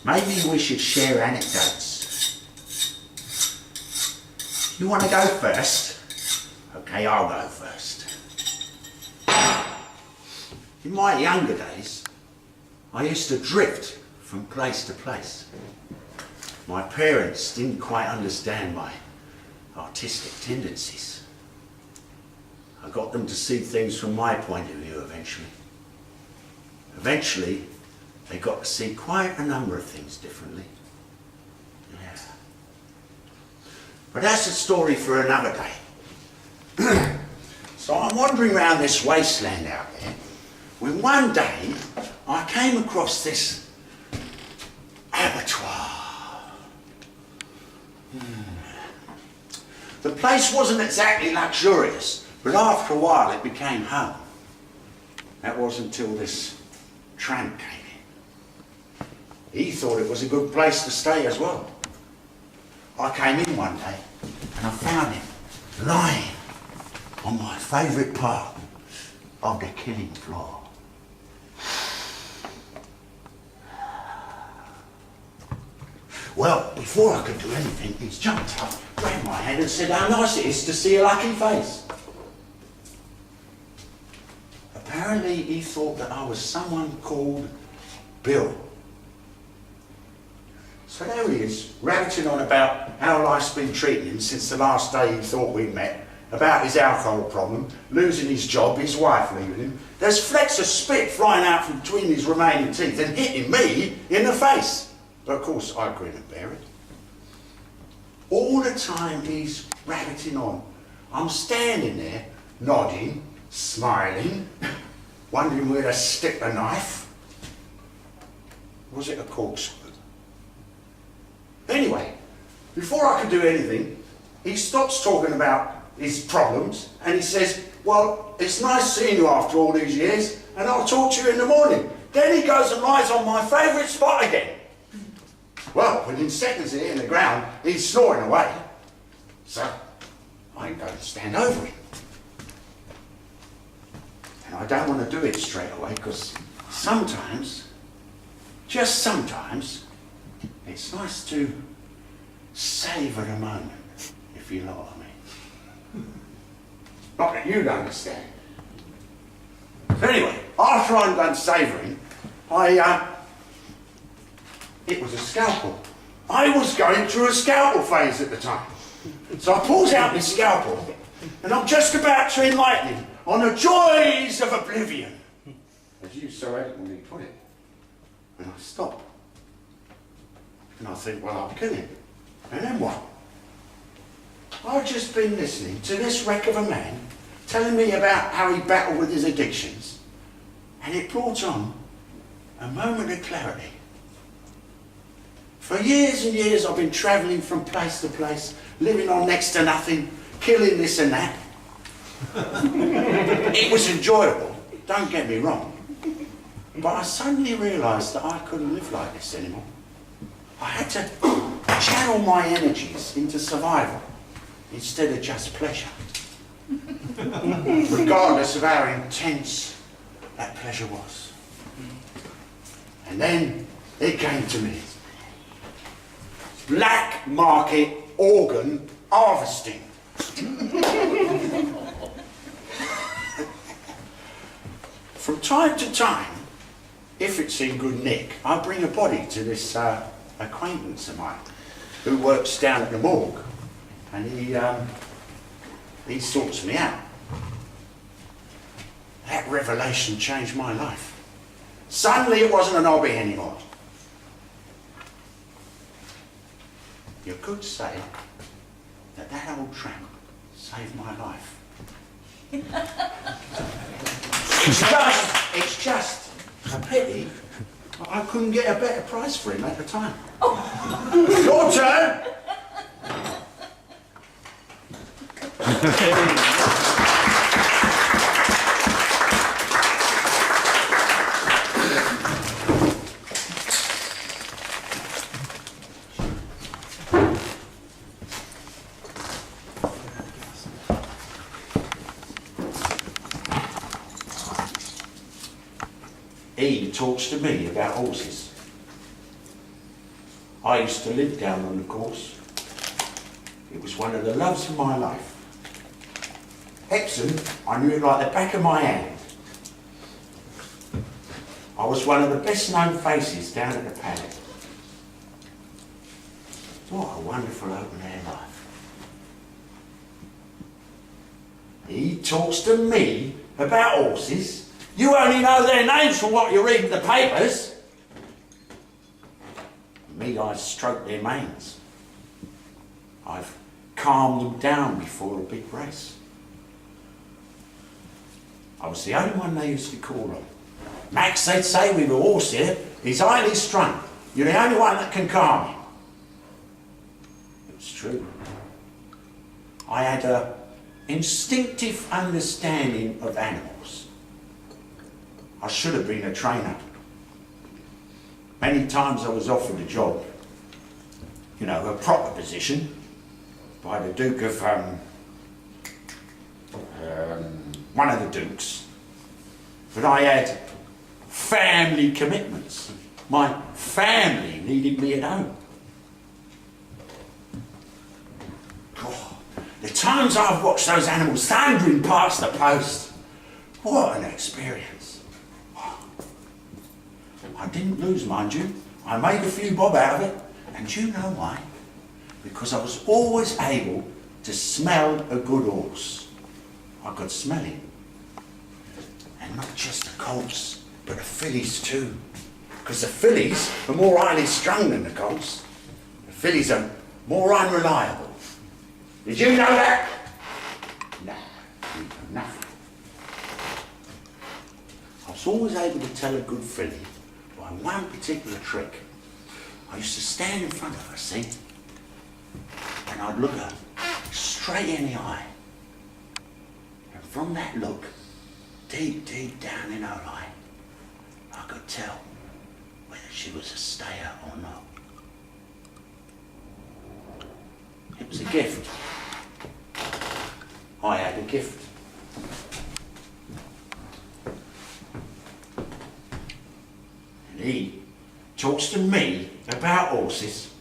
Maybe we should share anecdotes. You want to go first? Okay, I'll go first. In my younger days, I used to drift from place to place. My parents didn't quite understand my artistic tendencies. I got them to see things from my point of view eventually. Eventually, they got to see quite a number of things differently. Yeah. But that's a story for another day. So I'm wandering around this wasteland out there, when one day I came across this abattoir. The place wasn't exactly luxurious, but after a while it became home. That wasn't until this tramp came in. He thought it was a good place to stay as well. I came in one day and I found him lying on my favourite part of the killing floor. Well, before I could do anything, he's jumped up, grabbed my hand and said how nice it is to see a lucky face. Apparently he thought that I was someone called Bill. So there he is, ranting on about how life's been treating him since the last day he thought we'd met, about his alcohol problem, losing his job, his wife leaving him. There's flecks of spit flying out from between his remaining teeth and hitting me in the face. But of course I grin and bear it. All the time he's rabbiting on, I'm standing there, nodding, smiling, wondering where to stick the knife. Was it a corkscrew? Anyway, before I could do anything, he stops talking about his problems and he says, well, it's nice seeing you after all these years and I'll talk to you in the morning. Then he goes and lies on my favourite spot again. Well, within seconds of hitting the ground, he's snoring away. So, I go to stand over him. And I don't want to do it straight away because sometimes, just sometimes, it's nice to savour the moment, if you know what I mean. Not that you'd understand. So anyway, after I'm done savouring, it was a scalpel. I was going through a scalpel phase at the time. So I pulls out my scalpel and I'm just about to enlighten him on the joys of oblivion, as you so eloquently put it. And I stop. And I think, well, I'll kill him. And then what? I've just been listening to this wreck of a man telling me about how he battled with his addictions. And it brought on a moment of clarity. For years and years I've been travelling from place to place, living on next to nothing, killing this and that. It was enjoyable, don't get me wrong. But I suddenly realised that I couldn't live like this anymore. I had to channel my energies into survival instead of just pleasure. Regardless of how intense that pleasure was. And then it came to me. Black market organ harvesting. From time to time, if it's in good nick, I bring a body to this acquaintance of mine who works down at the morgue, and he sorts me out. That revelation changed my life. Suddenly it wasn't an hobby anymore. You could say that that old tramp saved my life. It's just a pity I couldn't get a better price for him at the time. Your turn! He talks to me about horses. I used to live down on the course. It was one of the loves of my life. Epsom, I knew it like the back of my hand. I was one of the best known faces down at the paddock. What a wonderful open air life. He talks to me about horses. You only know their names from what you read in the papers. Me, I stroke their manes. I've calmed them down before a big race. I was the only one they used to call on. Max, they'd say, with a horse here, he's highly strung. You're the only one that can calm him. It was true. I had an instinctive understanding of animals. I should have been a trainer. Many times I was offered a job, you know, a proper position, by the Duke of, one of the Dukes. But I had family commitments. My family needed me at home. God, the times I've watched those animals thundering past the post, what an experience. I didn't lose, mind you. I made a few bob out of it, and you know why? Because I was always able to smell a good horse. I could smell him. And not just the colts, but the fillies too. Because the fillies are more highly strung than the colts. The fillies are more unreliable. Did you know that? No, you know nothing. I was always able to tell a good filly by one particular trick. I used to stand in front of her, see? And I'd look her straight in the eye. And from that look, deep, deep down in her eye, I could tell whether she was a stayer or not. It was a gift. I had a gift. And he talks to me about horses.